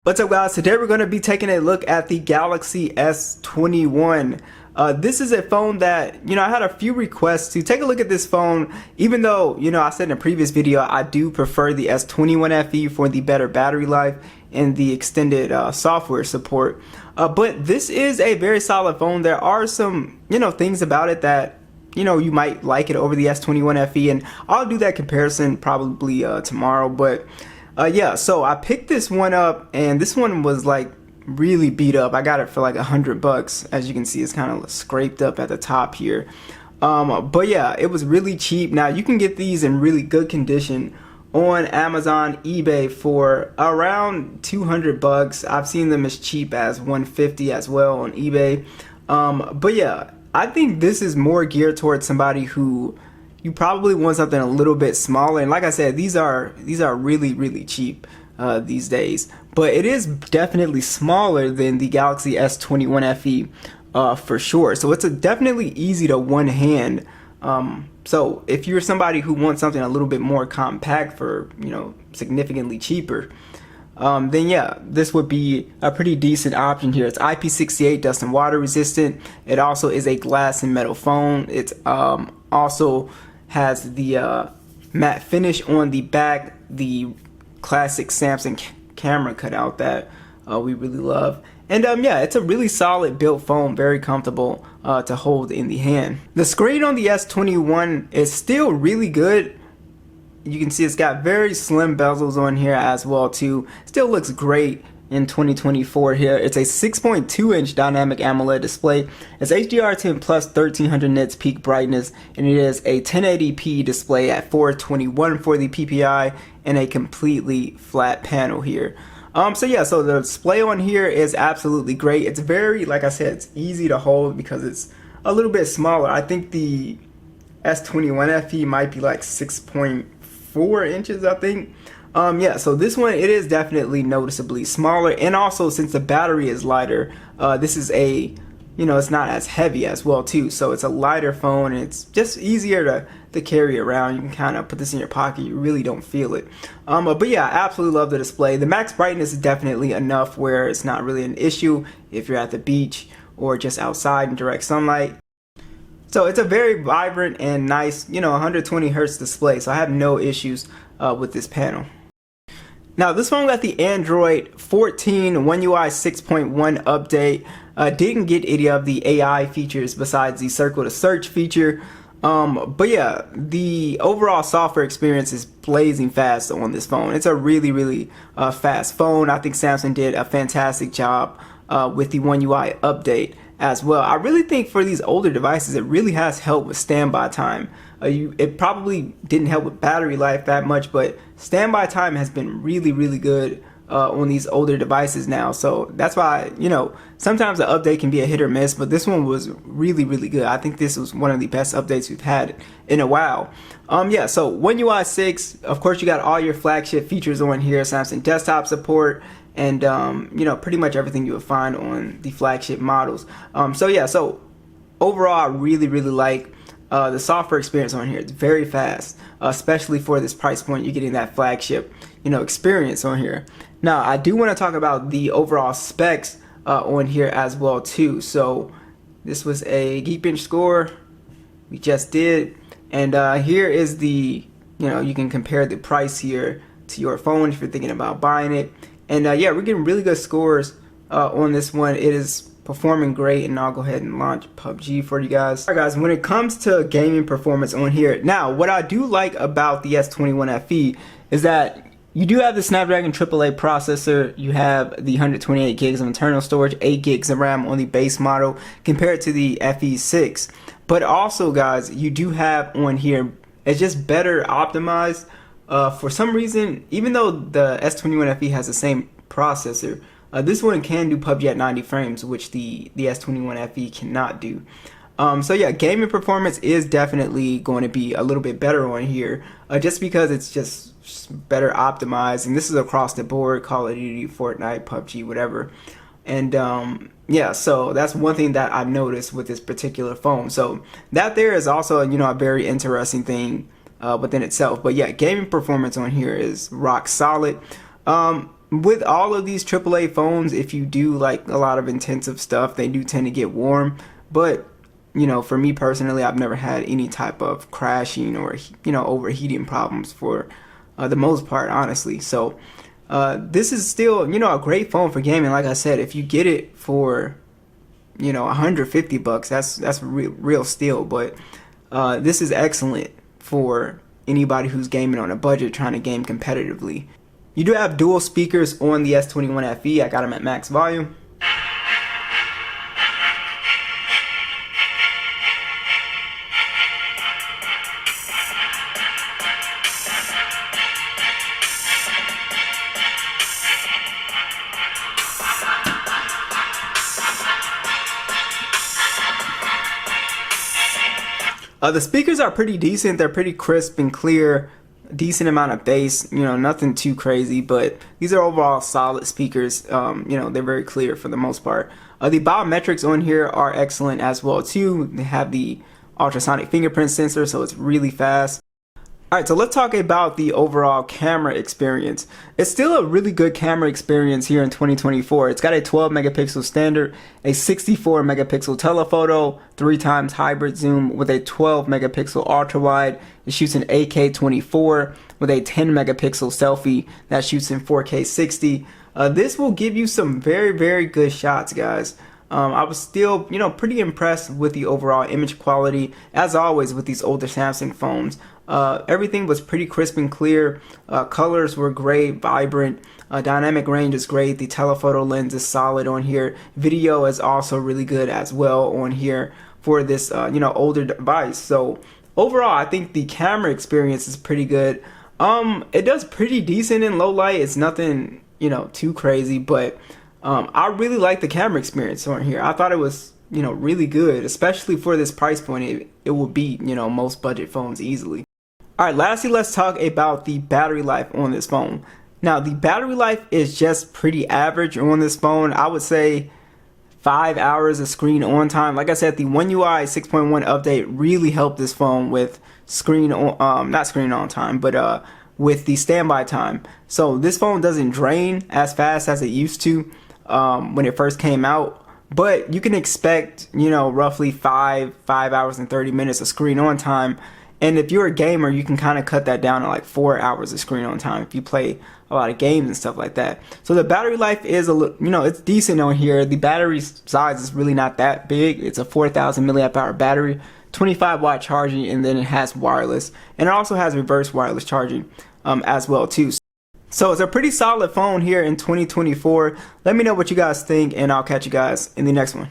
What's up, guys? Today we're going to be taking a look at the Galaxy S21. This is a phone that, I had a few requests to take a look at this phone, even though, I said in a previous video, I do prefer the S21 FE for the better battery life and the extended software support. But this is a very solid phone. There are some, things about it that, you might like it over the S21 FE, and I'll do that comparison probably tomorrow. But yeah, so I picked this one up, and this one was like really beat up. I got it for like $100. As you can see, it's kind of scraped up at the top here. But yeah, it was really cheap. Now you can get these in really good condition on Amazon, eBay for around $200. I've seen them as cheap as $150 as well on eBay. But yeah, I think this is more geared towards somebody who you probably want something a little bit smaller, and like I said, these are really cheap these days. But it is definitely smaller than the Galaxy S21 FE for sure. So it's definitely easy to one hand. So if you're somebody who wants something a little bit more compact for significantly cheaper, then yeah, this would be a pretty decent option here. It's IP68 dust and water resistant. It also is a glass and metal phone. It's also has the matte finish on the back, the classic Samsung camera cutout that we really love. And yeah, it's a really solid built phone, very comfortable to hold in the hand. The screen on the S21 is still really good. You can see it's got very slim bezels on here as well too. Still looks great in 2024 here. It's a 6.2 inch dynamic AMOLED display. It's HDR10 plus 1300 nits peak brightness, and it is a 1080p display at 421 for the PPI and a completely flat panel here. So yeah, so the display on here is absolutely great. It's very, like I said, it's easy to hold because it's a little bit smaller. I think the S21 FE might be like 6.4 inches, I think. Yeah, so this one, it is definitely noticeably smaller, and also since the battery is lighter, this is a, it's not as heavy as well too, so it's a lighter phone, and it's just easier to carry around. You can kind of put this in your pocket, you really don't feel it. But yeah, I absolutely love the display. The max brightness is definitely enough where it's not really an issue if you're at the beach or just outside in direct sunlight. So it's a very vibrant and nice, 120 hertz display, so I have no issues with this panel. Now this phone got the Android 14 One UI 6.1 update. Didn't get any of the AI features besides the circle to search feature. But yeah, the overall software experience is blazing fast on this phone. It's a really fast phone. I think Samsung did a fantastic job with the One UI update as well. I really think for these older devices, it really has helped with standby time. It probably didn't help with battery life that much, but standby time has been really good on these older devices now. So that's why, sometimes the update can be a hit or miss, but this one was really good. I think this was one of the best updates we've had in a while. Yeah, so One UI 6, of course, you got all your flagship features on here, Samsung desktop support, and pretty much everything you would find on the flagship models. So yeah, so overall, I really like the software experience on here. It's very fast, especially for this price point. You're getting that flagship, experience on here. Now, I do want to talk about the overall specs on here as well too. So this was a Geekbench score we just did, and here is the, you can compare the price here to your phone if you're thinking about buying it. And yeah, we're getting really good scores on this one. It is performing great, and I'll go ahead and launch PUBG for you guys. Alright guys, when it comes to gaming performance on here, now what I do like about the S21 FE is that you do have the Snapdragon AAA processor. You have the 128 gigs of internal storage, 8 gigs of RAM on the base model compared to the FE6. But also guys, you do have on here, it's just better optimized. For some reason, even though the S21 FE has the same processor, this one can do PUBG at 90 frames, which the S21 FE cannot do. So yeah, gaming performance is definitely going to be a little bit better on here, just because it's just better optimized, and this is across the board: Call of Duty, Fortnite, PUBG, whatever. And yeah, so that's one thing that I've noticed with this particular phone. So that there is also, a very interesting thing within itself. But yeah, gaming performance on here is rock solid. with all of these AAA phones, if you do like a lot of intensive stuff, they do tend to get warm. But you know, for me personally, I've never had any type of crashing or overheating problems for the most part, honestly. So this is still a great phone for gaming. Like I said, if you get it for $150, that's real steal. But this is excellent for anybody who's gaming on a budget trying to game competitively. You do have dual speakers on the S21 FE. I got them at max volume. The speakers are pretty decent. They're pretty crisp and clear. Decent amount of bass, nothing too crazy, but these are overall solid speakers. They're very clear for the most part. The biometrics on here are excellent as well too. They have the ultrasonic fingerprint sensor, so it's really fast. Alright, so let's talk about the overall camera experience. It's still a really good camera experience here in 2024. It's got a 12 megapixel standard, a 64 megapixel telephoto, 3x hybrid zoom with a 12 megapixel ultra wide. It shoots in 8K 24 with a 10 megapixel selfie that shoots in 4K 60. This will give you some very, very good shots, guys. I was still, pretty impressed with the overall image quality, as always with these older Samsung phones. Everything was pretty crisp and clear. Colors were great, vibrant. Dynamic range is great. The telephoto lens is solid on here. Video is also really good as well on here for this, older device. So overall, I think the camera experience is pretty good. It does pretty decent in low light. It's nothing, too crazy, but I really like the camera experience on here. I thought it was, really good, especially for this price point. It will beat, most budget phones easily. Alright, lastly, let's talk about the battery life on this phone. Now, the battery life is just pretty average on this phone. I would say 5 hours of screen on time. Like I said, the One UI 6.1 update really helped this phone with not screen on time, but with the standby time. So this phone doesn't drain as fast as it used to when it first came out. But you can expect, roughly 5 hours and 30 minutes of screen on time. And if you're a gamer, you can kind of cut that down to like 4 hours of screen on time if you play a lot of games and stuff like that. So the battery life is it's decent on here. The battery size is really not that big. It's a 4,000 milliamp hour battery, 25 watt charging, and then it has wireless, and it also has reverse wireless charging as well too. So it's a pretty solid phone here in 2024. Let me know what you guys think, and I'll catch you guys in the next one.